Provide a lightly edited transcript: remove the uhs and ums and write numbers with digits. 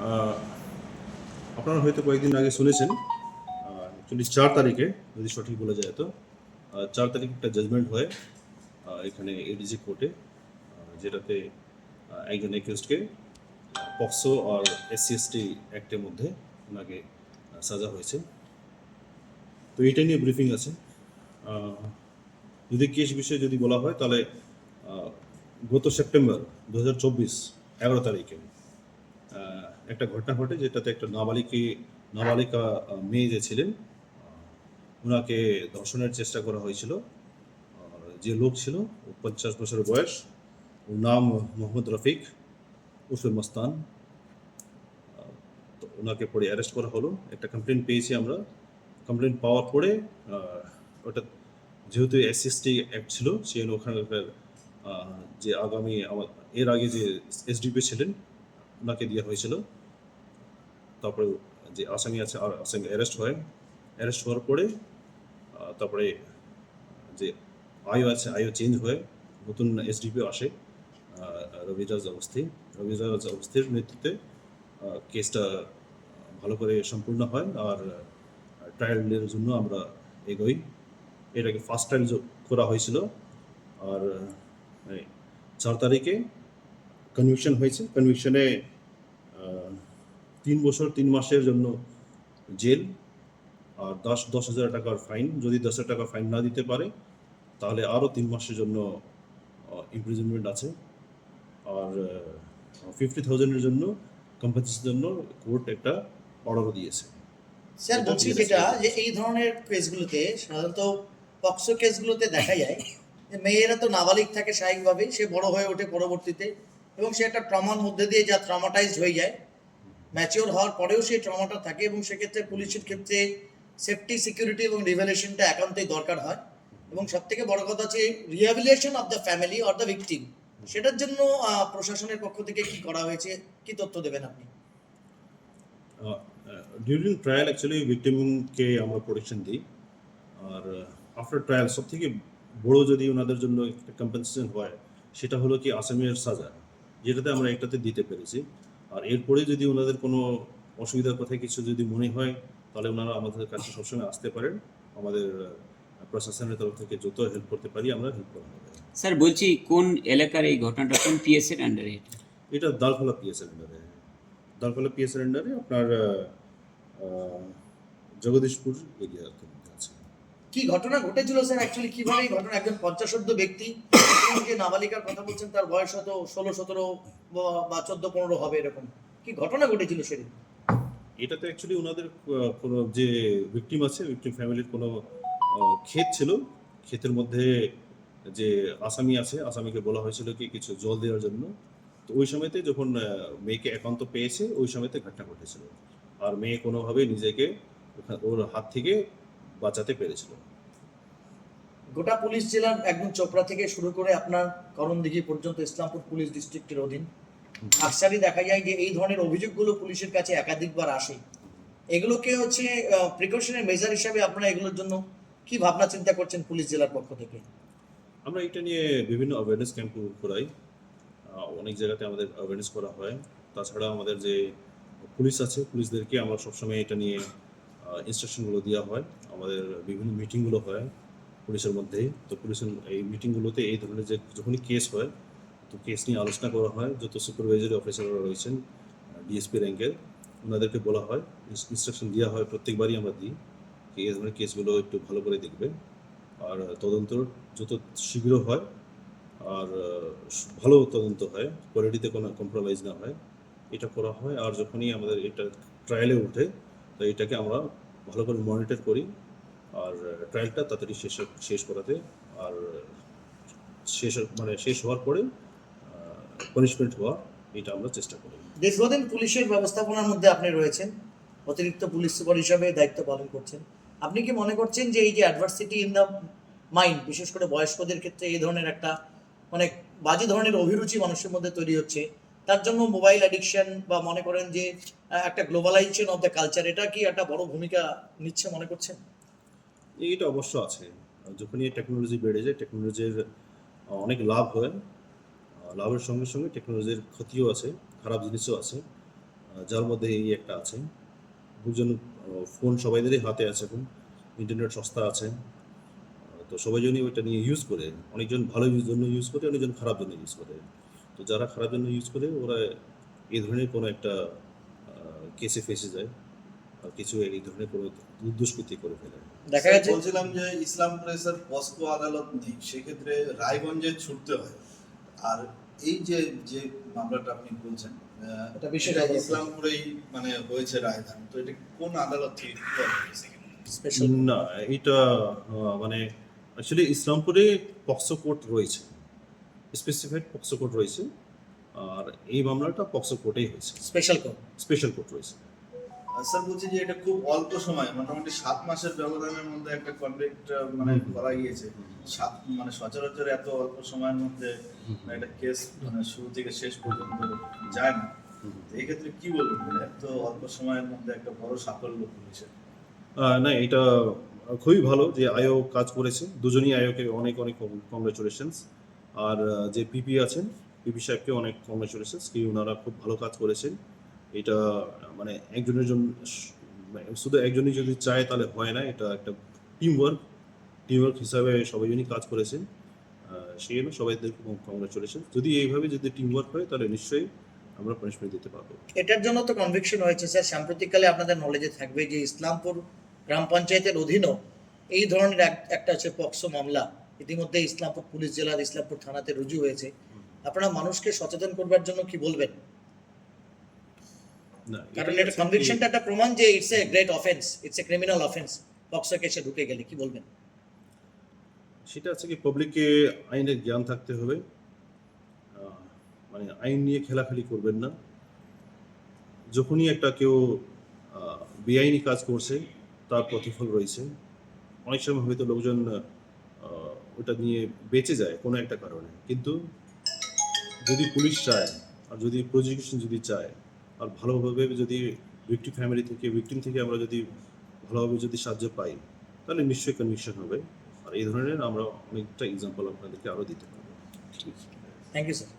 আহ, আপনারা হয়তো কয়েকদিন আগে শুনেছেন, অ্যাকচুয়ালি 4 তারিখে, যদি সঠিক বলা যায় তো 4 তারিখে একটা জাজমেন্ট হয় এখানে এডিজি কোর্টে, যেটাতে একজন অ্যাকিউজডকে পক্সো আর SC/ST অ্যাক্টের মধ্যে ওনাকে সাজা হয়েছে। তো এটা নিয়ে ব্রিফিং আছে। আহ, যদি কেস বিষয়ে যদি বলা হয় তাহলে আহ, গত সেপ্টেম্বর 2024 11 তারিখে একটা ঘটনা ঘটে, যেটাতে একটা নাবালিকা মেয়ে যে ছিলেন, ওনাকে ধর্ষণের চেষ্টা করা হয়েছিল। যে লোক ছিল, ও 50 বছরের বয়স, ওর নাম মোহাম্মদ রফিক উর্ফে মস্তান। তো ওনাকে পরে অ্যারেস্ট করা হলো। একটা কমপ্লেন পেয়েছি আমরা। কমপ্লেন পাওয়ার পরে ওটা যেহেতু SC/ST অ্যাক্ট ছিল, সেই জন্য ওখানকার যে এর আগে যে SDPO ছিলেন, ওনাকে দেওয়া হয়েছিল। তারপরে যে আসামি আছে, আর আসামি অ্যারেস্ট হয়। অ্যারেস্ট হওয়ার পরে তারপরে যে আইও চেঞ্জ হয়ে নতুন SDPO আসে, রবিরাজ অবস্থির নেতৃত্বে কেসটা ভালো করে সম্পূর্ণ হয়। আর ট্রায়ালের জন্য আমরা এগোই। এটাকে ফার্স্ট ট্রায়াল করা হয়েছিল। আর এই 4 তারিখে কনভিকশন হয়েছে। কনভিকশনে 3 বছর 3 মাসের জন্য জেল আর 10,000 টাকার ফাইন। যদি 10,000 টাকা ফাইন না দিতে পারে তাহলে আরও 3 মাসের জন্য ইমপ্রিজনমেন্ট আছে। আর 50,000-এর জন্য কম্পেনসেশনের জন্য কোর্ট একটা অর্ডারও দিয়েছে। স্যার এটা বলছি দিয়ে যেটা রাখতে যে হবে। এই ধরনের কেসগুলোতে সাধারণত পক্সো কেসগুলোতে দেখা যায় যে মেয়েরা তো নাবালিক থাকে স্বাভাবিকভাবেই, সে বড় হয়ে ওঠে পরবর্তীতে এবং সে একটা ট্রমার মধ্যে দিয়ে যা ট্রমাটাইজড হয়ে যায়, ম্যাচিওর হওয়ার পরেও সেই ট্রমাটা থাকে এবং সেক্ষেত্রে পুলিশের ক্ষেত্রে সেফটি সিকিউরিটি এবং রিভ্যালুয়েশনটা একান্তই দরকার হয়। এবং সব থেকে বড় কথা হচ্ছে rehabilitation of the family or the victim, সেটার জন্য প্রশাসনের পক্ষ থেকে কি করা হয়েছে, কি তথ্য দেবেন আপনি? ডিউরিং ট্রায়াল অ্যাকচুয়ালি ভিকটিমকে আমরা প্রোটেকশন দিই। আর আফটার ট্রায়াল সবথেকে বড় যদি ওনাদের জন্য একটা কম্পেনসেশন হয়, সেটা হলো কি আসামির সাজা, যেটাতে আমরা এটাতে দিতে পেরেছি। আর এরপরে যদি ওনাদের কোনো অসুবিধার কথা কিছু যদি মনে হয়, তাহলে ওনারা আমাদের কাছে সবসময় আসতে পারেন। আমাদের প্রশাসনের তরফ থেকে যত হেল্প করতে পারি আমরা হেল্প করা হবে। স্যার বলছি, কোন এলাকার এই ঘটনাটা, কোন পিএসের আন্ডারে এটা? এটা দালখোলা পিএসের আন্ডারে। দালখোলা পিএসের আন্ডারে আপনার আহ, জগদীশপুর এরিয়াতে আছে। কি ঘটনা ঘটেছিল স্যার? অ্যাকচুয়ালি কিভাবে এই ঘটনা, একজন পঞ্চাশোর্ধ্ব ব্যক্তি এবং যে নাবালিকার কথা বলছেন তার বয়স হয়তো 16-17 বা 14-15 হবে এরকম, কি ঘটনা ঘটেছিল সেদিন? এটাতে অ্যাকচুয়ালি ওনাদের কোনো যে ভিকটিম আছে, ভিকটিম ফ্যামিলির কোনো ক্ষেত ছিল। ক্ষেতের মধ্যে যে আসামি আছে, আসামিকে বলা হয়েছিল কি কিছু জল দেওয়ার জন্য। তো ওই সময়তে যখন মেয়েকে একান্ত পেয়েছে, ওই সময়তে ঘটনা ঘটেছিল। আর মেয়ে কোনোভাবেই নিজেকে ওর হাত থেকে বাঁচাতে পেরেছিল। গোটা পুলিশ জেলার একদম চোপড়া থেকে শুরু করে আপনার করণদিঘি পর্যন্ত ইসলামপুর পুলিশ ডিস্ট্রিক্টের অধীন আকসারই দেখা যায় যে এই ধরনের অভিযোগগুলো পুলিশের কাছে একাধিকবার আসে। এগুলোকে হচ্ছে প্রিকশনের মেজার হিসাবে আপনারা এগুলোর জন্য কি ভাবনা চিন্তা করছেন পুলিশ জেলার পক্ষ থেকে? আমরা এটা নিয়ে বিভিন্ন অ্যাওয়ারনেস ক্যাম্প করাই। অনেক জায়গাতে আমাদের অ্যাওয়ারনেস করা হয়। তাছাড়া আমাদের যে পুলিশ আছে, পুলিশদেরকে আমরা সবসময় এটা নিয়ে ইনস্ট্রাকশনগুলো দেওয়া হয়। আমাদের বিভিন্ন মিটিংগুলো হয় পুলিশের মধ্যেই। তো পুলিশের এই মিটিংগুলোতে এই ধরনের যে যখনই কেস হয়, তো কেস নিয়ে আলোচনা করা হয়। যত সুপারভাইজারি অফিসাররা রয়েছেন DSP র্যাঙ্কের, ওনাদেরকে বলা হয়, ইনস্ট্রাকশন দেওয়া হয়, প্রত্যেকবারই আমরা দিই যে এই ধরনের কেসগুলো একটু ভালো করে দেখবে। আর তদন্ত যত শীঘ্র হয় আর ভালো তদন্ত হয়, কোয়ালিটিতে কোনো কম্প্রোমাইজ না হয়, এটা করা হয়। আর যখনই আমাদের এটা ট্রায়ালে ওঠে, তো এটাকে আমরা ভালো করে মনিটর করি। আর ট্রায়ালটা তাড়াতাড়ি শেষ করাতে, আর শেষ হওয়ার পরে পানিশমেন্ট হওয়া, এটা আমরা চেষ্টা করি। দীর্ঘদিন পুলিশের ব্যবস্থাপনার মধ্যে আপনি রয়েছেন, অতিরিক্ত পুলিশ সুপার হিসাবে দায়িত্ব পালন করছেন। আপনি কি মনে করছেন যে এই যে অ্যাডভার্সিটি ইন দ্য মাইন্ড, বিশেষ করে বয়স্কদের ক্ষেত্রে এই ধরনের একটা মানে বাজে ধরনের অভিরুচি মানুষের মধ্যে তৈরি হচ্ছে, তার জন্য মোবাইল অ্যাডিকশন বা মনে করেন যে একটা গ্লোবালাইজেশন অফ দ্য কালচার, এটা কি একটা বড় ভূমিকা নিচ্ছে মনে করছেন? এইটা অবশ্য আছে। যখনই টেকনোলজি বেড়ে যায়, টেকনোলজির অনেক লাভ হয়। লাভের সঙ্গে সঙ্গে টেকনোলজির ক্ষতিও আছে, খারাপ জিনিসও আছে। যার মধ্যে এই একটা আছে। বুঝছেন, ফোন সবাইদেরই হাতে আছে এখন, ইন্টারনেট সস্তা আছে। তো সবাই জন্যই ওইটা নিয়ে ইউজ করে। অনেকজন ভালো জন্য ইউজ করে, অনেকজন খারাপ জন্য ইউজ করে। তো যারা খারাপ জন্য ইউজ করে ওরা এই ধরনের কোনো একটা কেসে ফেঁসে যায়, আর কিছু এই ধরনের কোনো দুষ্কৃতি করে ফেলে। দেখা স্যার, গেছে বলছিলাম যে ইসলামপুরে স্যার পস্কো আদালত নেই, সেক্ষেত্রে রায়গঞ্জে ছুটতে হয়। আর এই যে যে মামলাটা আপনি বলছেন এটা বিশেষ এটা আদালত। ইসলামপুরেই মানে হয়েছে রায়দান, তো এটা কোন আদালত থেকে কি করা হয়েছে? স্পেশাল না, এটা মানে অ্যাকচুয়ালি ইসলামপুরে পক্সো কোর্ট রয়েছে, স্পেসিফাইড পক্সো কোর্ট রয়েছে। আর এই মামলাটা পক্সো কোর্টেই হয়েছে, স্পেশাল কোর্ট। স্পেশাল কোর্ট রয়েছে। স্যার বলছি যে এটা খুব অল্প সময়, মোটামুটি 7 মাসের ব্যবধানের মধ্যে একটা কনভিক্ট মানে করা গিয়েছে। মানে সচরাচর এত অল্প সময়ের মধ্যে একটা কেস মানে শুরু থেকে শেষ পর্যন্ত যায় না। তো এই ক্ষেত্রে কি বলবেন, মানে এত অল্প সময়ের মধ্যে একটা বড় সাফল্য পুলিশের? না, এটা খুবই ভালো যে আয়োগ কাজ করেছে। দুজনই আয়োগকে অনেক অনেক কংগ্রেচুলেশনস। আর যে পিপি আছেন, পিপি সাহেবকে অনেক কংগ্রেচুলেশনস, কি ওনারা খুব ভালো কাজ করেছেন। এটা মানে একজনের জন্য শুধু একজনই যদি চায় তাহলে হয় না, এটা একটা টিমওয়ার্ক হিসাবে সবাইজনই কাজ করেছেন। সেই জন্য সবাইদের কংগ্রেচুলেশন। যদি এইভাবে যদি টিমওয়ার্ক হয় তাহলে নিশ্চয়ই আমরা পানিশমেন্ট দিতে পারবো। এটার জন্য তো কনভিকশন হয়েছে স্যার। সাম্প্রতিককালে আপনাদের নলেজে থাকবে যে ইসলামপুর গ্রাম পঞ্চায়েতের অধীনও এই ধরনের একটা হচ্ছে পক্সো মামলা ইতিমধ্যে ইসলামপুর পুলিশ জেলার ইসলামপুর থানাতে রুজু হয়েছে। আপনারা মানুষকে সচেতন করবার জন্য কি বলবেন? না, কারণ এটাই এটা হচ্ছে কনভিকশনটা একটা প্রমাণ যে it's a great offence, it's a criminal offence. POCSO কেসে ঢুকে গেলে কি বলবেন? সেটা আছে কি, পাবলিককে আইনের জ্ঞান থাকতে হবে। মানে আইন নিয়ে খেলাখেলি করবেন না। যখনই একটা কেউ বেআইনি কাজ করছে তার প্রতিফল রয়েছে। অনেক সময় হয়তো লোকজন ওটা নিয়ে বেঁচে যায় কোনো একটা কারণে, কিন্তু যদি পুলিশ চায় আর যদি প্রজিকিউশন যদি চায় আর ভালোভাবে যদি ভিকটিম থেকে আমরা যদি ভালোভাবে যদি সাহায্য পাই তাহলে নিশ্চয়ই কনভিকশন হবে। আর এই ধরনের আমরা অনেকটা এক্সাম্পল আপনাদেরকে আরও দিতে পারবো। Thank you sir.